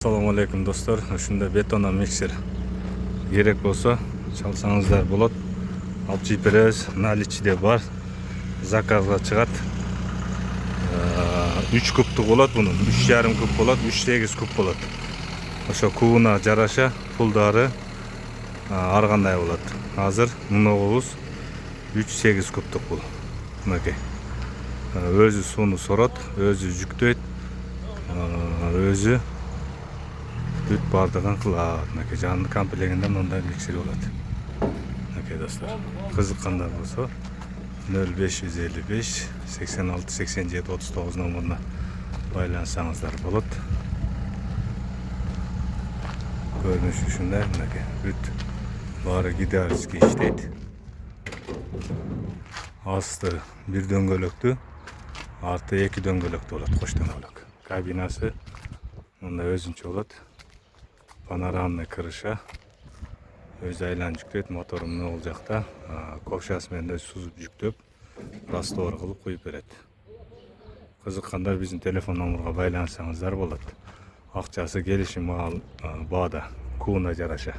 Assalamu alaikum dostlar. Ушундай бетондан миксер керек болсо чалсаңыздар болот. Алып жип беребиз. Наличиде бар. Заказга чыгат. 3 кубтук болот мунун. 3,5 куб болот, 3,8 куб болот. Ошо кубуна жараша пулдары ар кандай болот. Азыр мунугубуз 3,8 кубтук бул. Мынакей. Өзү сууну сорот, өзү жүктөйт. Өзү бүт бардыгын кылат. Мынакей жанды комплегинде мындай миксер болот. Мынакей достор. Кызыккандар болсо 0555 86 87 39 номуруна байлансаңыздар болот. Көрүнүшү ушундай. Мынакей бүт баары гидравлический иштейт. Асты бир дөңгөлөктүү, арты 2 дөңгөлөктүү болот, коч дөңгөлөк. Кабинасы мындай өзүнчө болот. Панорамный крыша, өзү айланып жүктөйт. Мотору могул жакта, ковшасы менен өзү сузуп жүктөп, раствор кылып куюп берет. Кызыккандар биздин телефон номурга байлансаңыздар болот. Акчасы келишим баада, кубуна жараша.